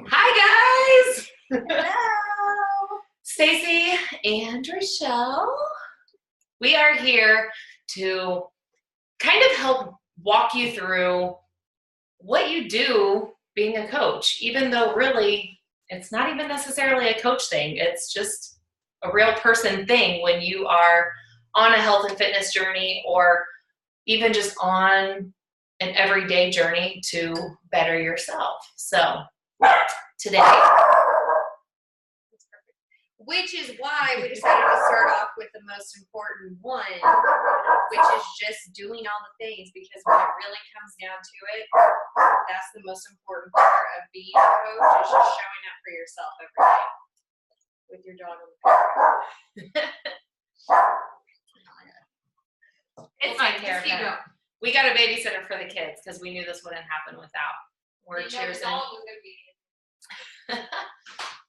Hi guys! Hello. Stacy and Rochelle. We are here to kind of help walk you through what you do being a coach, even though really it's not even necessarily a coach thing. It's just a real person thing when you are on a health and fitness journey or even just on an everyday journey to better yourself. So today, Which is why we decided to start off with the most important one, which is just doing all the things, because when it really comes down to it, that's the most important part of being a coach, is just showing up for yourself every day with your dog on the bed. it's my care. We got a babysitter for the kids because we knew this wouldn't happen without. We're cheersing.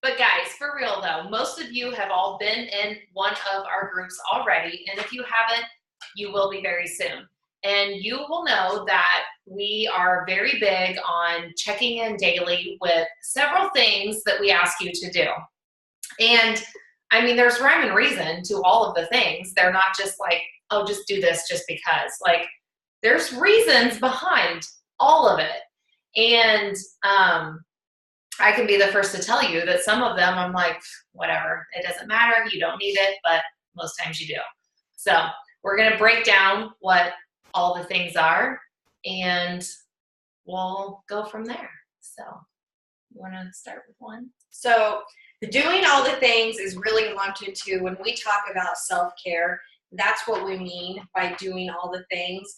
But guys, for real though, most of you have all been in one of our groups already, and if you haven't, you will be very soon. And you will know that we are very big on checking in daily with several things that we ask you to do. And I mean, there's rhyme and reason to all of the things. They're not just like, oh, just do this just because. Like, there's reasons behind all of it. And I can be the first to tell you that some of them I'm like, whatever, it doesn't matter, you don't need it, but most times you do. So we're going to break down what all the things are, and we'll go from there. So you want to start with one? So doing all the things is really lumped into, when we talk about self-care, that's what we mean by doing all the things.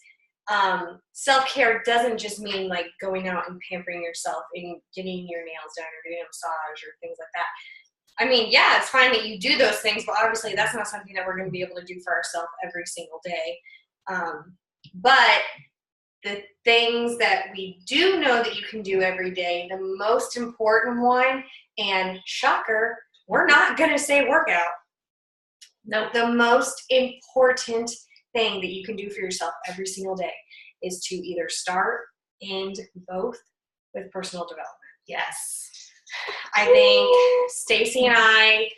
Self-care doesn't just mean like going out and pampering yourself and getting your nails done or doing a massage or things like that. I mean, yeah, it's fine that you do those things, but obviously that's not something that we're going to be able to do for ourselves every single day. But the things that we do know that you can do every day, the most important one, and shocker, we're not going to say workout. No, the most important thing that you can do for yourself every single day is to either start and both with personal development. Yes. I think Stacy and I,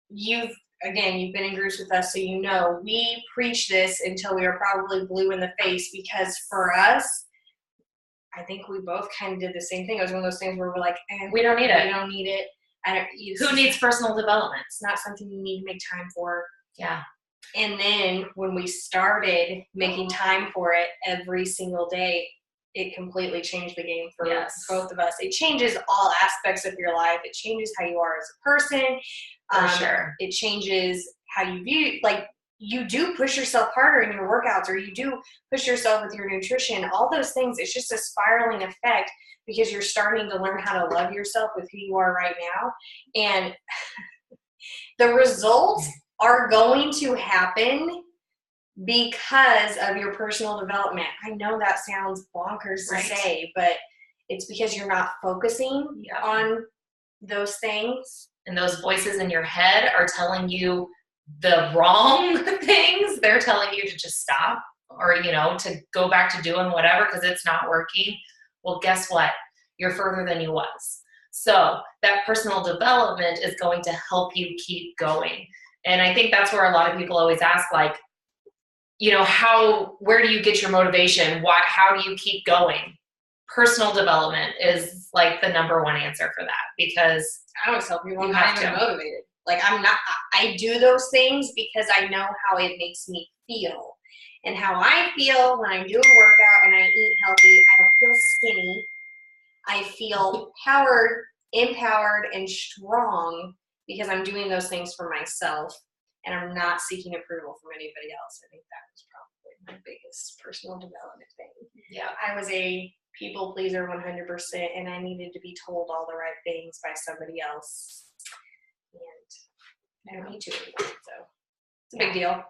you've been in groups with us, so you know we preach this until we are probably blue in the face, because for us, I think we both kind of did the same thing. It was one of those things where we're like, we don't need it. We don't need it. Who needs personal development? It's not something you need to make time for. Yeah. And then when we started making time for it every single day, it completely changed the game for both of us. It changes all aspects of your life. It changes how you are as a person. For sure. It changes how you view, like, you do push yourself harder in your workouts, or you do push yourself with your nutrition. All those things, it's just a spiraling effect, because you're starting to learn how to love yourself with who you are right now. And the results are going to happen because of your personal development. I know that sounds bonkers to say, but it's because you're not focusing on those things. And those voices in your head are telling you the wrong things. They're telling you to just stop, or, to go back to doing whatever because it's not working. Well, guess what? You're further than you was. So that personal development is going to help you keep going. And I think that's where a lot of people always ask, like, where do you get your motivation? How do you keep going? Personal development is like the number one answer for that, because I always tell people I'm not even motivated. Like, I do those things because I know how it makes me feel. And how I feel when I do a workout and I eat healthy, I don't feel skinny. I feel empowered, and strong, because I'm doing those things for myself, and I'm not seeking approval from anybody else. I think that was probably my biggest personal development thing. Yeah. I was a people pleaser 100%, and I needed to be told all the right things by somebody else. And I don't need to anymore, so it's a big deal.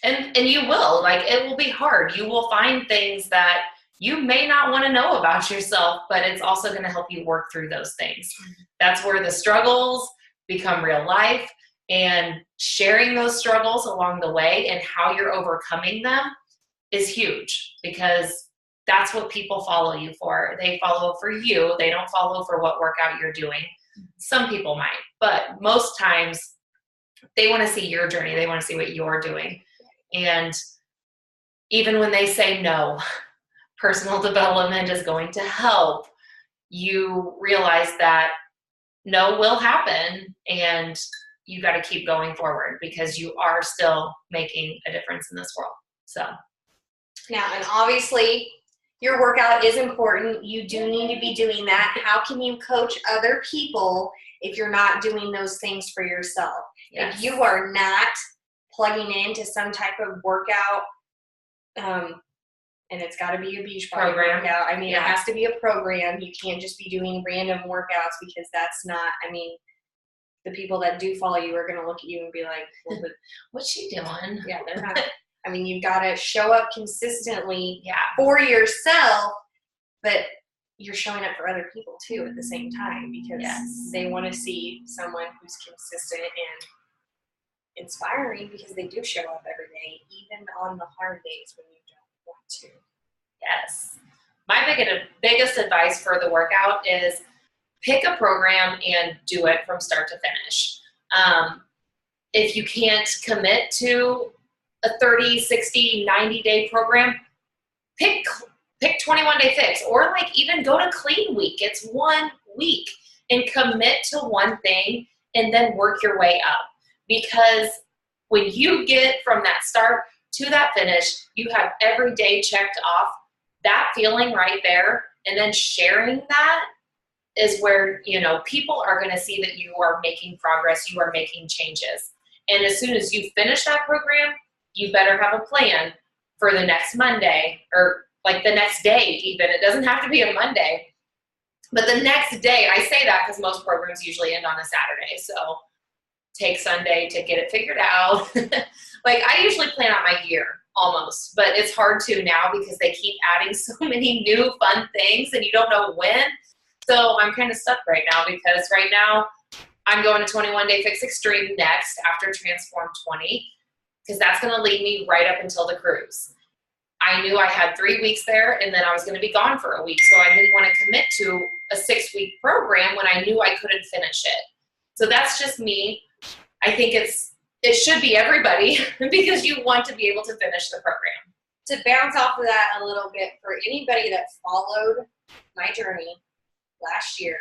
And you will. Like, it will be hard. You will find things that you may not want to know about yourself, but it's also going to help you work through those things. That's where the struggles become real life, and sharing those struggles along the way and how you're overcoming them is huge, because that's what people follow you for. They follow for you. They don't follow for what workout you're doing. Some people might, but most times they want to see your journey. They want to see what you're doing. And even when they say no, personal development is going to help, you realize that no will happen, and you got to keep going forward because you are still making a difference in this world. So now, and obviously your workout is important. You do need to be doing that. How can you coach other people if you're not doing those things for yourself? yes. If you are not plugging into some type of workout, and it's got to be a beach body program workout. I mean, yeah. It has to be a program. You can't just be doing random workouts because that's not, I mean, the people that do follow you are going to look at you and be like, well, what's she doing? Yeah, they're not. I mean, you've got to show up consistently yeah. for yourself, but you're showing up for other people too at the same time because yes. they want to see someone who's consistent and inspiring because they do show up every day, even on the hard days when you don't want to. Yes. My biggest advice for the workout is pick a program and do it from start to finish. If you can't commit to a 30, 60, 90-day program, pick 21-day fix, or like even go to clean week. It's 1 week and commit to one thing and then work your way up. Because when you get from that start to that finish, you have every day checked off. That feeling right there, and then sharing that is where, people are going to see that you are making progress, you are making changes. And as soon as you finish that program, you better have a plan for the next Monday, or like the next day even. It doesn't have to be a Monday, but the next day. I say that because most programs usually end on a Saturday, so take Sunday to get it figured out. Like I usually plan out my year almost, but it's hard to now because they keep adding so many new fun things and you don't know when. So I'm kind of stuck right now because right now I'm going to 21-day fix extreme next after Transform 20, because that's going to lead me right up until the cruise. I knew I had 3 weeks there and then I was going to be gone for a week. So I didn't want to commit to a 6-week program when I knew I couldn't finish it. So that's just me. I think it should be everybody because you want to be able to finish the program. To bounce off of that a little bit, for anybody that followed my journey last year,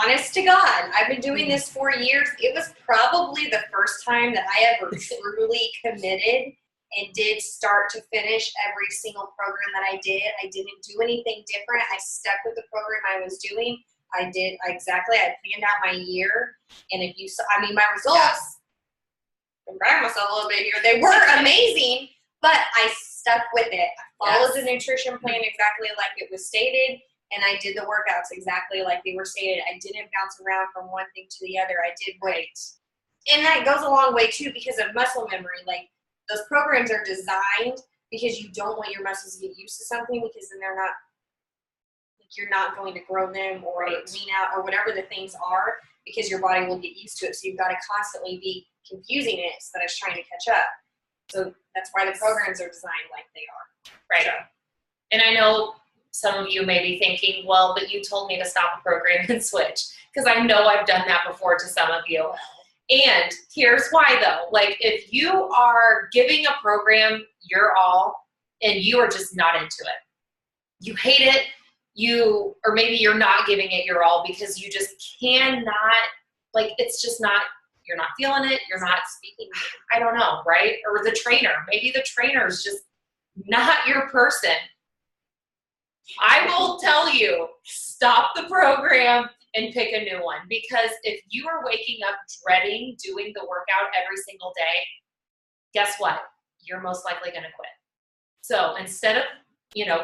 honest to God, I've been doing this for years. It was probably the first time that I ever truly committed and did start to finish every single program that I did. I didn't do anything different. I stuck with the program I was doing. I planned out my year. And if you saw, my results, I'm bragging myself a little bit here, they were amazing, but I stuck with it. I followed the nutrition plan exactly like it was stated, and I did the workouts exactly like they were stated. I didn't bounce around from one thing to the other. I did weight. And that goes a long way too because of muscle memory. Like those programs are designed because you don't want your muscles to get used to something, because then you're not going to grow them or lean out or whatever the things are, because your body will get used to it. So you've got to constantly be confusing it instead of trying to catch up. So that's why the programs are designed like they are. Right. So. And I know some of you may be thinking, well, but you told me to stop a program and switch, because I know I've done that before to some of you. And here's why though. Like if you are giving a program your all and you are just not into it, you hate it, or maybe you're not giving it your all because you just cannot, like it's just not, you're not feeling it, you're not speaking, I don't know, right? Or the trainer, maybe the trainer is just not your person. I will tell you, stop the program and pick a new one, because if you are waking up dreading doing the workout every single day, guess what? You're most likely going to quit. So instead of,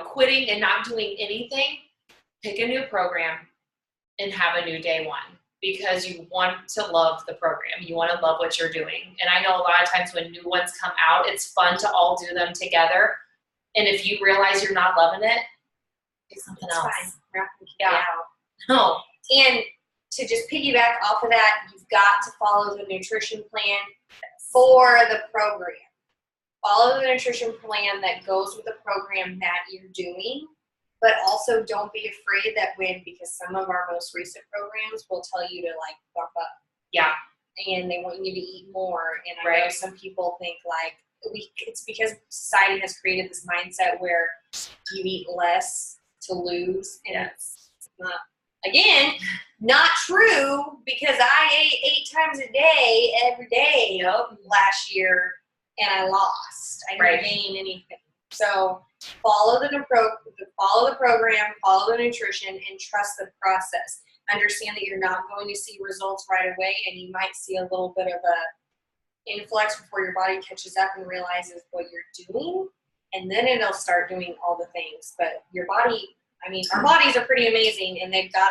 quitting and not doing anything, pick a new program and have a new day one, because you want to love the program. You want to love what you're doing. And I know a lot of times when new ones come out, it's fun to all do them together. And if you realize you're not loving it, pick something else. Fine. Yeah. No. And to just piggyback off of that, you've got to follow the nutrition plan for the program. follow the nutrition plan that goes with the program that you're doing, but also don't be afraid that because some of our most recent programs will tell you to like buff up. Yeah. And they want you to eat more. And I know some people think like it's because society has created this mindset where you eat less to lose. And it's not, again, not true, because I ate 8 times a day every day last year and I lost. I didn't gain anything. So follow the program, follow the nutrition, and trust the process. Understand that you're not going to see results right away, and you might see a little bit of a influx before your body catches up and realizes what you're doing, and then it'll start doing all the things. But your body, I mean, our bodies are pretty amazing, and they've got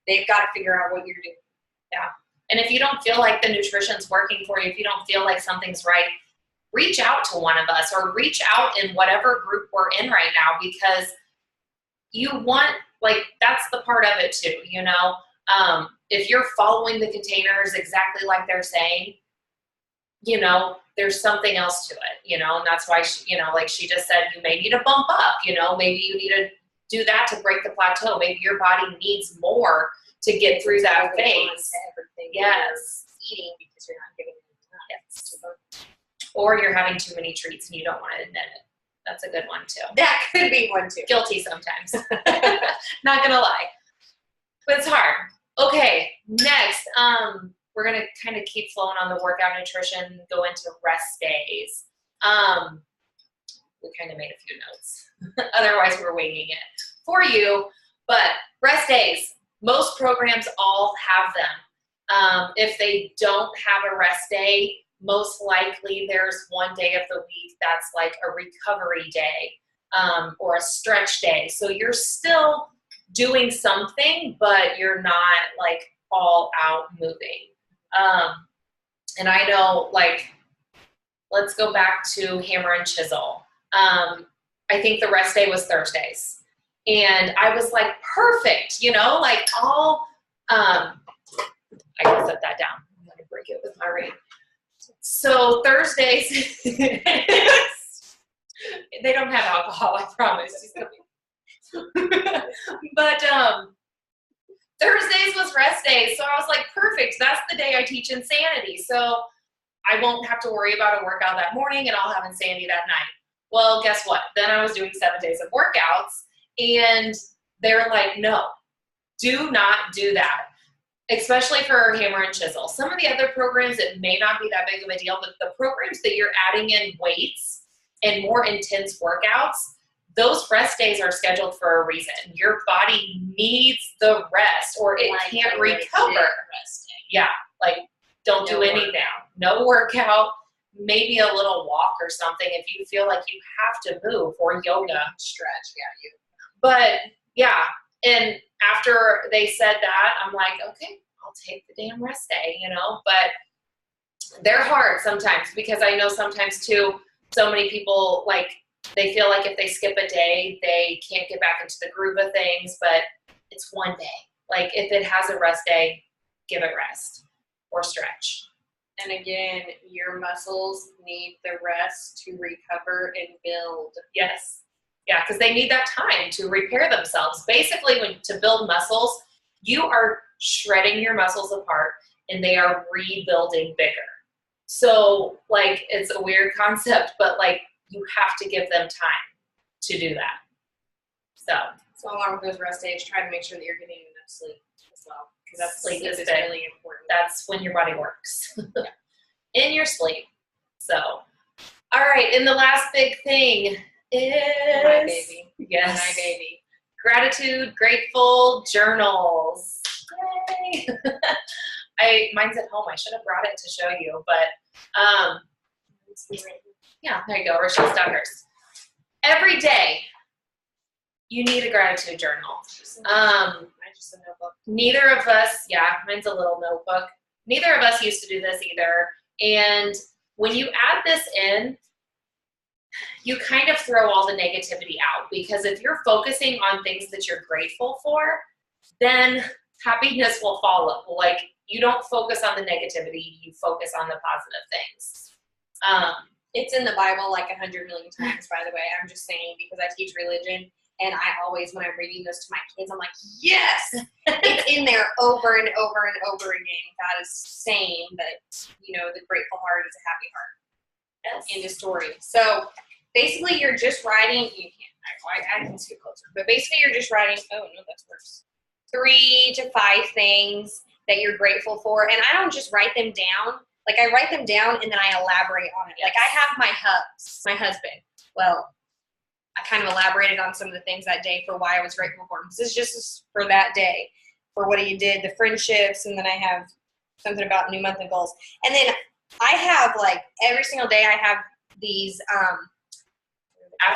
to figure out what you're doing. Yeah. And if you don't feel like the nutrition's working for you, if you don't feel like something's right, reach out to one of us, or reach out in whatever group we're in right now, because you want, like, that's the part of it too, you know? If you're following the containers exactly like they're saying, you know, there's something else to it, you know? And that's why, you know, like she just said, you may need to bump up, you know, maybe you need to do that to break the plateau. Maybe your body needs more to get through that phase. Yes. Eating because you're not giving enough. Yes. Or you're having too many treats and you don't want to admit it. That's a good one too. That could be one too. Guilty sometimes. Not gonna lie. But it's hard. Okay, next, we're gonna kind of keep flowing on the workout nutrition, go into rest days. We kind of made a few notes. Otherwise, we're winging it for you. But rest days, most programs all have them. If they don't have a rest day, most likely there's one day of the week that's like a recovery day, or a stretch day. So you're still doing something, but you're not like all out moving. And I know, like, let's go back to hammer and chisel. I think the rest day was Thursdays. And I was like, perfect, you know, like all, I can set that down. I'm going to break it with my ring. So Thursdays, they don't have alcohol, I promise. But Thursdays was rest days. So I was like, perfect. That's the day I teach Insanity. So I won't have to worry about a workout that morning, and I'll have Insanity that night. Well, guess what? Then I was doing 7 days of workouts, and they're like, no, do not do that. Especially for hammer and chisel. Some of the other programs, it may not be that big of a deal, but the programs that you're adding in weights and more intense workouts, those rest days are scheduled for a reason. Your body needs the rest, or it can't recover. Rest day. Yeah, like don't do anything. No workout, maybe a little walk or something if you feel like you have to move, or yoga. Stretch, yeah. But yeah, and after they said that, I'm like, okay, I'll take the damn rest day, you know? But they're hard sometimes, because I know sometimes too, so many people, like, they feel like if they skip a day, they can't get back into the groove of things, but it's one day. Like, if it has a rest day, give it rest or stretch. And again, your muscles need the rest to recover and build. Yes. Yeah, because they need that time to repair themselves. Basically, to build muscles, you are shredding your muscles apart, and they are rebuilding bigger. So, like, it's a weird concept, but, like, you have to give them time to do that. So along with those rest days, try to make sure that you're getting enough sleep as well, because that sleep is big. really important. That's when your body works. In your sleep. So, all right, and the last big thing is my baby. Yes. My baby. Gratitude, grateful journals. Yay! Mine's at home. I should have brought it to show you, but yeah, there you go. Rachelle's done hers. Every day, you need a gratitude journal. Just a notebook. Neither of us, yeah, mine's a little notebook. Neither of us used to do this either. And when you add this in, you kind of throw all the negativity out, because if you're focusing on things that you're grateful for, then happiness will follow. Like, you don't focus on the negativity, you focus on the positive things. It's in the Bible like 100 million times, by the way. I'm just saying because I teach religion, and I always, when I'm reading this to my kids, I'm like, yes! It's in there over and over and over again. God is saying that, you know, the grateful heart is a happy heart. Yes. In the story. So basically, you're just writing. You can't. I can scoot closer. But basically, you're just writing. Oh no, that's worse. 3 to 5 things that you're grateful for, and I don't just write them down. Like I write them down and then I elaborate on it. Like I have my husband. Well, I kind of elaborated on some of the things that day for why I was grateful for him. This is just for that day, for what he did, the friendships, and then I have something about new monthly goals. And then I have like every single day I have these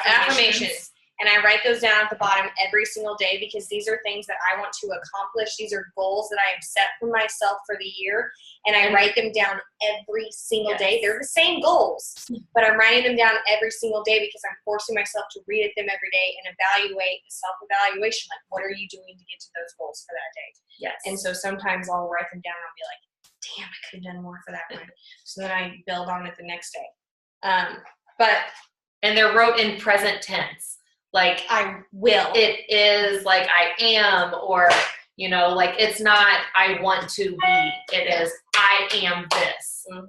affirmations. And I write those down at the bottom every single day because these are things that I want to accomplish. These are goals that I have set for myself for the year. And I write them down every single day. They're the same goals, but I'm writing them down every single day because I'm forcing myself to read them every day and evaluate the self-evaluation. Like, what are you doing to get to those goals for that day? Yes. And so sometimes I'll write them down and I'll be like, damn, I could have done more for that one. So then I build on it the next day. And they're wrote in present tense. Like, I will. It is like I am, or, you know, like it's not I want to be. It is I am this. Mm-hmm.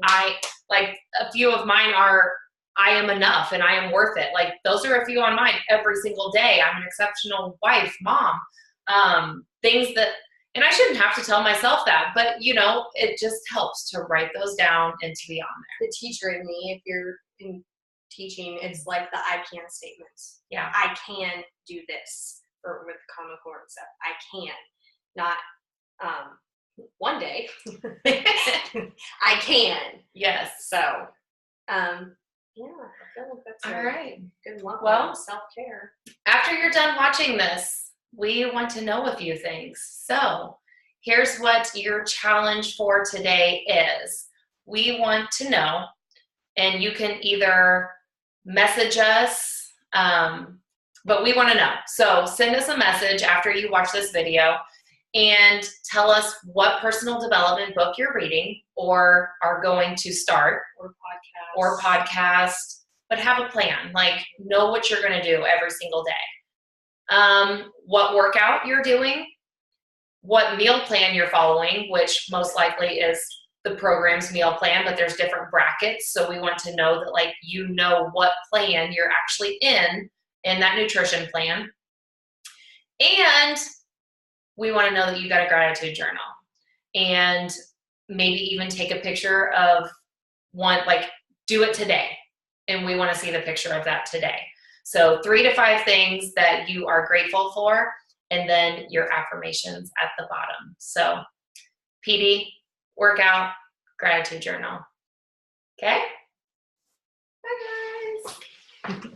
Like a few of mine are I am enough and I am worth it. Like those are a few on mine every single day. I'm an exceptional wife, mom. Things that, and I shouldn't have to tell myself that, but you know, it just helps to write those down and to be on there. The teacher in me, if you're in teaching, it's like the I can statements. Yeah. I can do this, or with Common Core and stuff. I can. Not one day. I can. Yes. So yeah, I feel like that's all right. Good luck. Well, self-care. After you're done watching this, we want to know a few things. So here's what your challenge for today is. We want to know, and you can either message us, but we want to know. So send us a message after you watch this video and tell us what personal development book you're reading or are going to start. Or podcast, but have a plan. Like, know what you're going to do every single day. What workout you're doing, what meal plan you're following, which most likely is the program's meal plan, but there's different brackets. So we want to know that, like, you know what plan you're actually in that nutrition plan. And we want to know that you got a gratitude journal and maybe even take a picture of one, like do it today. And we want to see the picture of that today. So 3 to 5 things that you are grateful for, and then your affirmations at the bottom. So PD, workout, gratitude journal. Okay? Bye, guys.